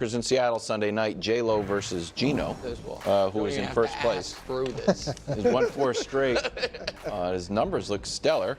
in Seattle Sunday night, J-Lo versus Geno, who is in first place. Through this. He's won 4 straight. His numbers look stellar.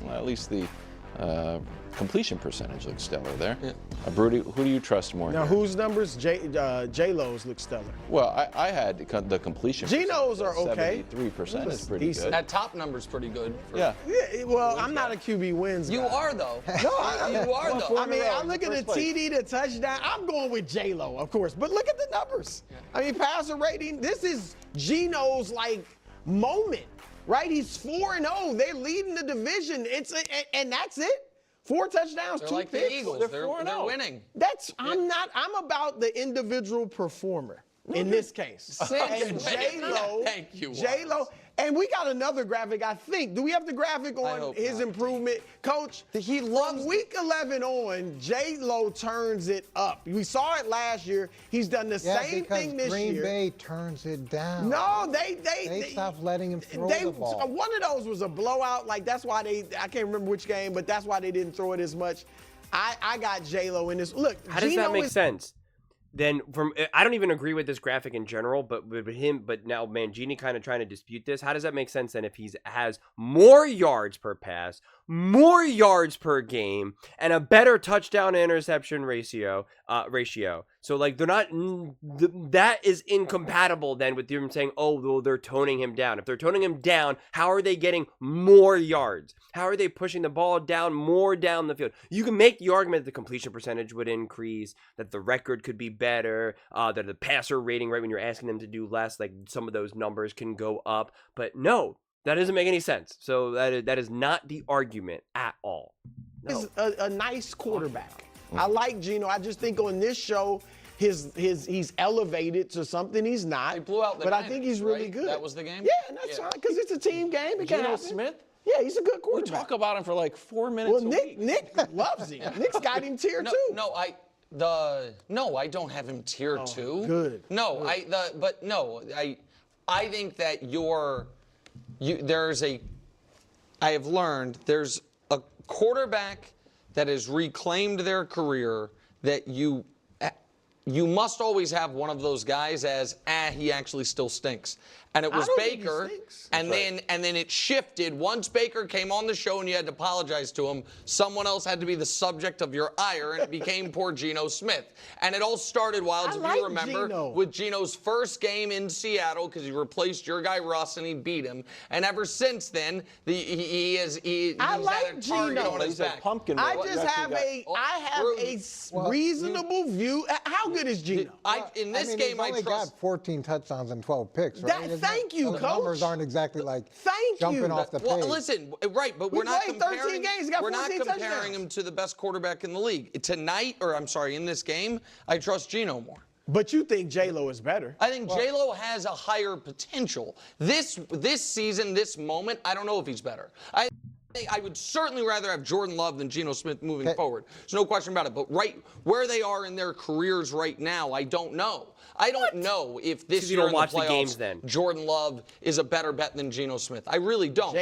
At least the completion percentage looks stellar there. Yeah. Broody, who do you trust more? Now, here? whose numbers? J-Lo's look stellar. Well, I had the completion. Geno's are okay. 73% is pretty decent. good. That top number's pretty good. Yeah. Yeah, well, I'm not a QB wins guy. You are, though. No, You are, though. I mean, I look at the TD, the touchdown. I'm going with J-Lo, of course. But look at the numbers. I mean, passer rating. This is Geno's moment, right? He's 4-0. They're leading the division. And that's it. 4 touchdowns, They're 2 like picks. the Eagles. They're winning. I'm about the individual performer in this case. And J-Lo. Thank you, J-Lo. And we got another graphic, I think. Do we have the graphic on hope his not. improvement? Coach, from week 11 on, J-Lo turns it up. We saw it last year. He's done the same thing this Green year. Bay turns it down. No, they stopped letting him throw the ball. One of those was a blowout. That's why I can't remember which game, but that's why they didn't throw it as much. I got J-Lo in this. Look, how does that make sense? Then I don't even agree with this graphic in general, but with him, but now Mangini kind of trying to dispute this. How does that make sense then if he has more yards per pass, more yards per game, and a better touchdown to interception ratio? So they're not. That is incompatible then with them saying, oh, well, they're toning him down. If they're toning him down, how are they getting more yards? How are they pushing the ball more down the field? You can make the argument that the completion percentage would increase, that the record could be better, that the passer rating, right, when you're asking them to do less, like some of those numbers can go up. But no, that doesn't make any sense. So that is not the argument at all. No. He's a nice quarterback. I like Geno. I just think on this show, he's elevated to something he's not. He blew out the But I Niners, think he's really right? good. That was the game? Yeah, and that's fine because it's a team game. It can Geno happen. Smith? Yeah, he's a good We quarterback. talk about him for 4 minutes Well, a week. Nick loves him. Nick's got him tier 2. No, I don't have him tier 2. Good. No, Good. I think that I have learned there's a quarterback that has reclaimed their career that you must always have one of those guys as he actually still stinks. And it was Baker, and then it shifted. Once Baker came on the show and you had to apologize to him, someone else had to be the subject of your ire, and it became poor Geno Smith. And it all started, Wilds, if you remember, with Geno's first game in Seattle because he replaced your guy Russ and he beat him. And ever since then, he's I had like a target Geno. on his back. Pumpkin. I have a reasonable view. How good is Geno? In this game, he's only got 14 touchdowns and 12 picks, right? Thank you, the Coach. numbers aren't exactly jumping off the page. Well, listen, right, but we're not played 13 comparing. games, got We're not 14 comparing touchdowns. him to the best quarterback in the league tonight. In this game, I trust Geno more. But you think J-Lo is better? I think J-Lo has a higher potential. This season, this moment, I don't know if he's better. I would certainly rather have Jordan Love than Geno Smith moving forward. There's no question about it. But right where they are in their careers right now, I don't know. I don't know if this year in the playoffs, Jordan Love is a better bet than Geno Smith. I really don't.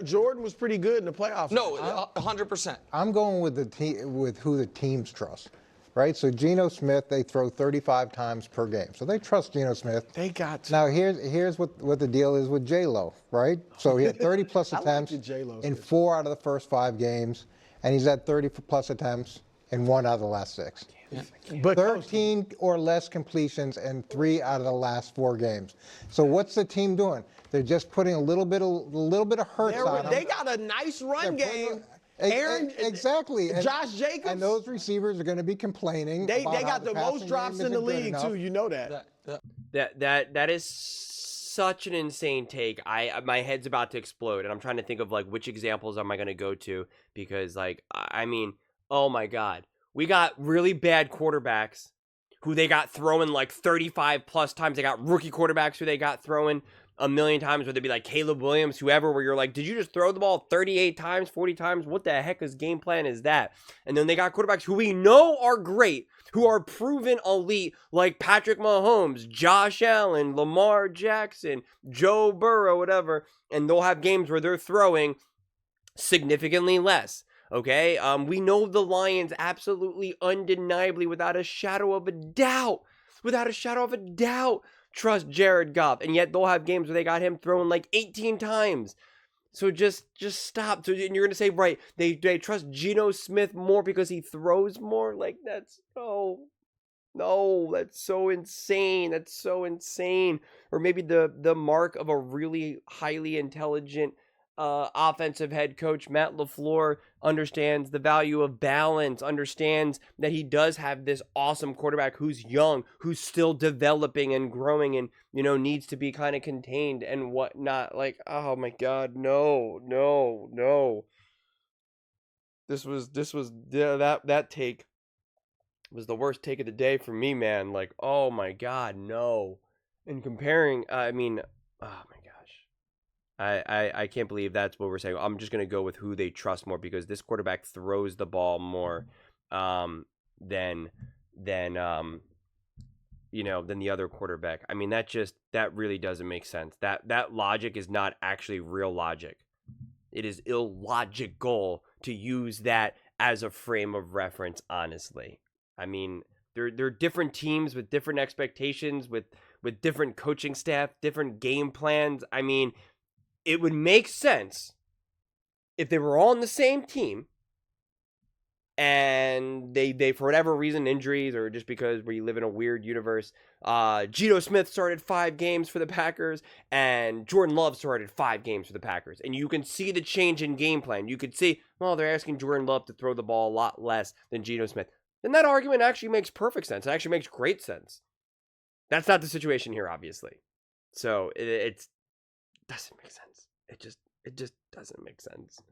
Jordan was pretty good in the playoffs. No, 100%. I'm going with who the teams trust. Right? So Geno Smith, they throw 35 times per game. So they trust Geno Smith. They got to. Now here's what the deal is with J-Lo, right? So he had 30 plus attempts in 4 out of the first 5 games, and he's had 30 plus attempts in 1 out of the last 6. Yeah. But 13 or less completions in 3 out of the last 4 games. So what's the team doing? They're just putting a little bit of hurts on them. They got a nice run game. Exactly. Josh Jacobs. And those receivers are going to be complaining. They got the most drops in the league, too. You know that. That is such an insane take. My head's about to explode, and I'm trying to think of which examples am I going to go to because oh my God, we got really bad quarterbacks who they got throwing 35 plus times. They got rookie quarterbacks who they got throwing a million times, whether it be Caleb Williams, whoever, where you're did you just throw the ball 38 times, 40 times? What the heck is game plan is that? And then they got quarterbacks who we know are great, who are proven elite, like Patrick Mahomes, Josh Allen, Lamar Jackson, Joe Burrow, whatever, and they'll have games where they're throwing significantly less. Okay, we know the Lions absolutely, undeniably, without a shadow of a doubt, trust Jared Goff, and yet they'll have games where they got him thrown like 18 times. So just stop. So, and you're gonna say, right, they trust Geno Smith more because he throws more? Like, that's no, that's so insane. Or maybe the mark of a really highly intelligent offensive head coach, Matt LaFleur, understands the value of balance, understands that he does have this awesome quarterback who's young, who's still developing and growing, and needs to be kind of contained and whatnot. Like, oh my God, no. That take was the worst take of the day for me, man. Like, oh my God, no. And comparing, I mean, oh my gosh. I can't believe that's what we're saying. I'm just going to go with who they trust more, because this quarterback throws the ball more than the other quarterback. I mean, that really doesn't make sense. That logic is not actually real logic. It is illogical to use that as a frame of reference, honestly. I mean, they're different teams with different expectations, with different coaching staff, different game plans. I mean, it would make sense if they were all on the same team and they for whatever reason, injuries or just because we live in a weird universe, Geno Smith started 5 games for the Packers and Jordan Love started 5 games for the Packers. And you can see the change in game plan. You could see, well, they're asking Jordan Love to throw the ball a lot less than Geno Smith. Then that argument actually makes perfect sense. It actually makes great sense. That's not the situation here, obviously. So it doesn't make sense. It just doesn't make sense.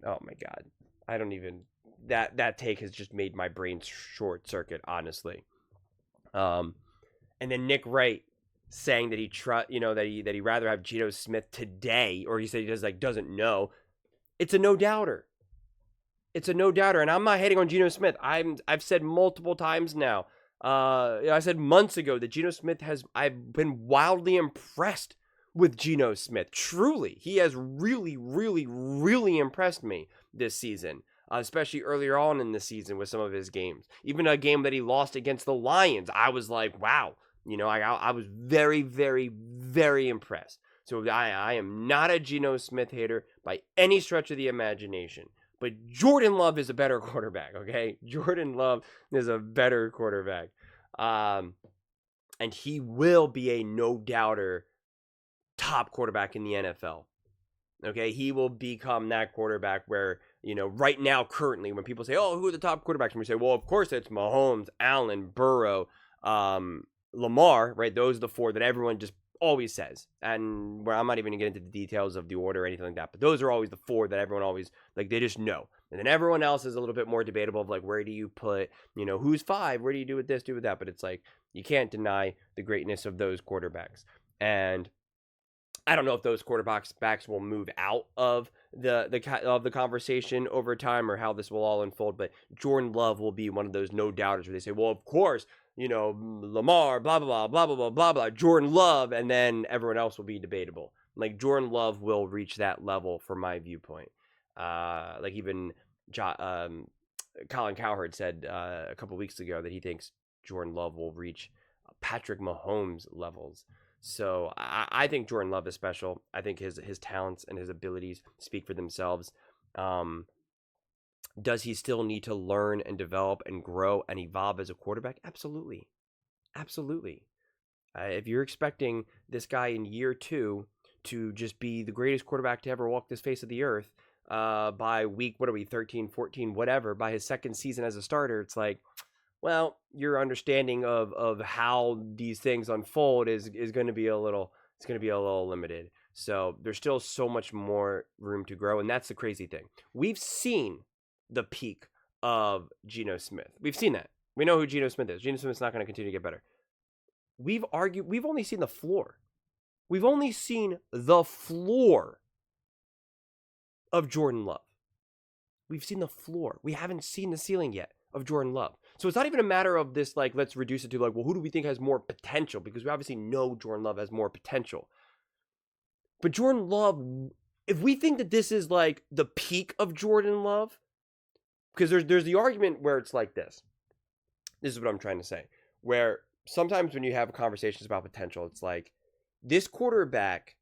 Oh my God. I don't even, that take has just made my brain short circuit, honestly. And then Nick Wright saying that that he rather have Geno Smith today, or he said he doesn't know. It's a no doubter. And I'm not hating on Geno Smith. I've said multiple times now. I said months ago that Geno Smith I've been wildly impressed with Geno Smith. Truly, he has really, really, really impressed me this season, especially earlier on in the season with some of his games. Even a game that he lost against the Lions, I was like, wow. I was very, very, very impressed. So I am not a Geno Smith hater by any stretch of the imagination. But Jordan Love is a better quarterback, okay? Jordan Love is a better quarterback. And he will be a no-doubter top quarterback in the NFL. Okay? He will become that quarterback where, right now, currently, when people say, oh, who are the top quarterbacks? And we say, well, of course it's Mahomes, Allen, Burrow, Lamar, right? Those are the 4 that everyone just always says. And where I'm not even going to get into the details of the order or anything like that, but those are always the 4 that everyone always, like, they just know. And then everyone else is a little bit more debatable of, like, where do you put, who's 5? Where do you do with this, do with that? But it's like, you can't deny the greatness of those quarterbacks. And I don't know if those quarterbacks will move out of the conversation over time, or how this will all unfold. But Jordan Love will be one of those no doubters where they say, well, of course, Lamar, blah, blah, blah, blah, blah, blah, blah, blah, Jordan Love, and then everyone else will be debatable. Like, Jordan Love will reach that level from my viewpoint. Like, even Colin Cowherd said a couple weeks ago that he thinks Jordan Love will reach Patrick Mahomes levels. So I think Jordan Love is special. I think his talents and his abilities speak for themselves. Does he still need to learn and develop and grow and evolve as a quarterback? Absolutely. If you're expecting this guy in year 2 to just be the greatest quarterback to ever walk this face of the earth by week, 13, 14, whatever, by his second season as a starter, it's like, well, your understanding of how these things unfold is going to be a little limited. So there's still so much more room to grow, and that's the crazy thing. We've seen the peak of Geno Smith. We've seen that. We know who Geno Smith is. Geno Smith's not going to continue to get better. We've only seen the floor. We've only seen the floor of Jordan Love. We've seen the floor. We haven't seen the ceiling yet of Jordan Love. So it's not even a matter of this, like, let's reduce it to, like, well, who do we think has more potential? Because we obviously know Jordan Love has more potential. But Jordan Love if we think that this is like the peak of Jordan Love, because there's the argument where it's like this. This is what I'm trying to say. Where sometimes when you have conversations about potential, it's like this quarterback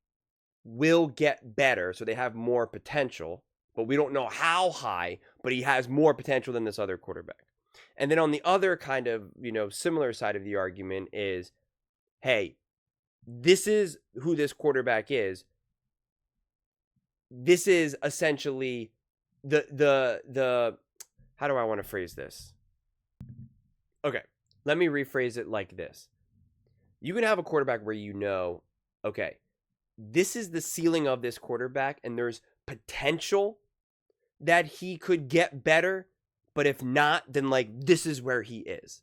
will get better, so they have more potential, but we don't know how high, but he has more potential than this other quarterback. And then on the other kind of, similar side of the argument is, hey, this is who this quarterback is. This is essentially the how do I want to phrase this? Okay, let me rephrase it like this. You can have a quarterback where okay, this is the ceiling of this quarterback, and there's potential that he could get better, but if not, then this is where he is.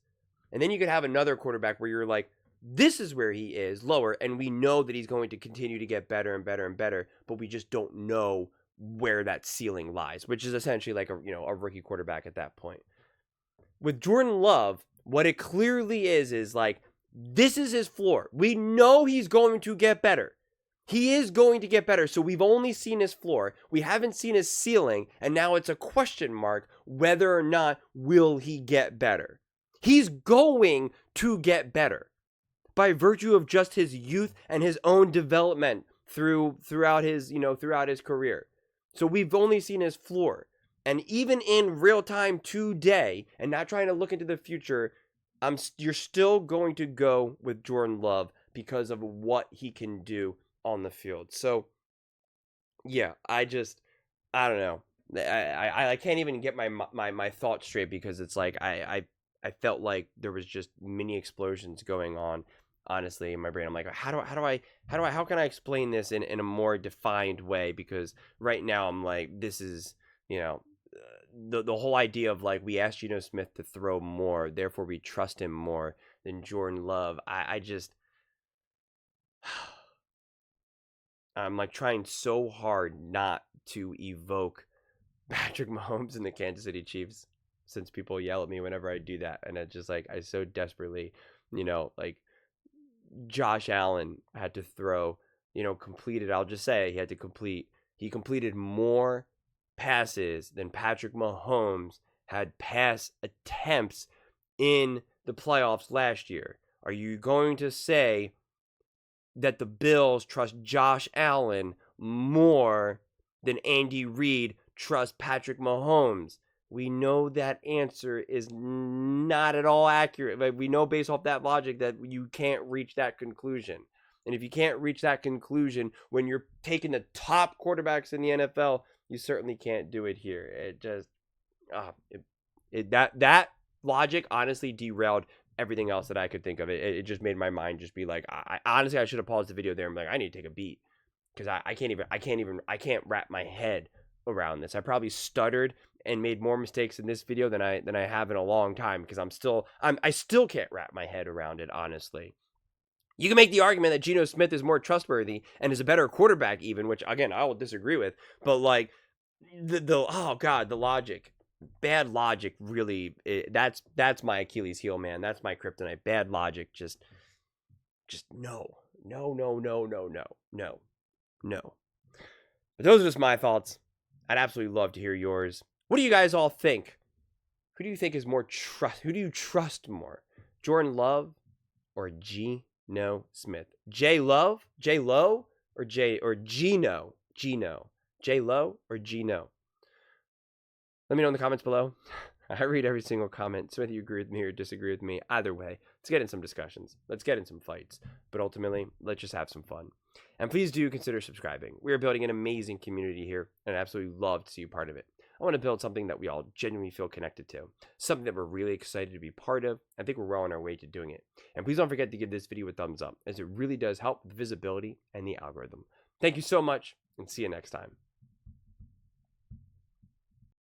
And then you could have another quarterback where you're like, this is where he is, lower, and we know that he's going to continue to get better and better and better, but we just don't know where that ceiling lies, which is essentially like a rookie quarterback at that point. With Jordan Love, what it clearly is like, this is his floor. We know he's going to get better. He is going to get better. So we've only seen his floor. We haven't seen his ceiling, and now it's a question mark whether or not will he get better. He's going to get better by virtue of just his youth and his own development throughout his career. So we've only seen his floor. And even in real time today, and not trying to look into the future, you're still going to go with Jordan Love because of what he can do on the field. So, yeah, I don't know. I can't even get my thoughts straight because it's like I felt like there was just mini explosions going on, honestly, in my brain. I'm like, how can I explain this in a more defined way? Because right now I'm like, this is, the whole idea of like, we asked Geno Smith to throw more, therefore we trust him more than Jordan Love. I'm like trying so hard not to evoke Patrick Mahomes and the Kansas City Chiefs, since people yell at me whenever I do that. And it's just like, I so desperately, like Josh Allen had to throw, completed, I'll just say he completed more passes than Patrick Mahomes had pass attempts in the playoffs last year. Are you going to say that the Bills trust Josh Allen more than Andy Reid trusts Patrick Mahomes? We know that answer is not at all accurate. But we know based off that logic that you can't reach that conclusion. And if you can't reach that conclusion when you're taking the top quarterbacks in the NFL, you certainly can't do it here. It just that logic honestly derailed everything else that I could think of. It just made my mind just be like, I honestly, I should have paused the video there and be like, I need to take a beat, because I can't wrap my head around this. I probably stuttered and made more mistakes in this video than I have in a long time, because I still can't wrap my head around it, honestly. You can make the argument that Geno Smith is more trustworthy and is a better quarterback even, which again I will disagree with, but like the logic, bad logic, really, that's my Achilles heel, man. That's my kryptonite. Bad logic, just no. But those are just my thoughts. I'd absolutely love to hear yours. What do you guys all think? Who do you think is more who do you trust more? Jordan Love or Geno Smith? J-Lo or Geno? J-Lo or Geno? Let me know in the comments below. I read every single comment, so whether you agree with me or disagree with me, either way, let's get in some discussions. Let's get in some fights. But ultimately, let's just have some fun. And please do consider subscribing. We are building an amazing community here, and I'd absolutely love to see you part of it. I want to build something that we all genuinely feel connected to, something that we're really excited to be part of. I think we're well on our way to doing it. And please don't forget to give this video a thumbs up, as it really does help the visibility and the algorithm. Thank you so much, and see you next time.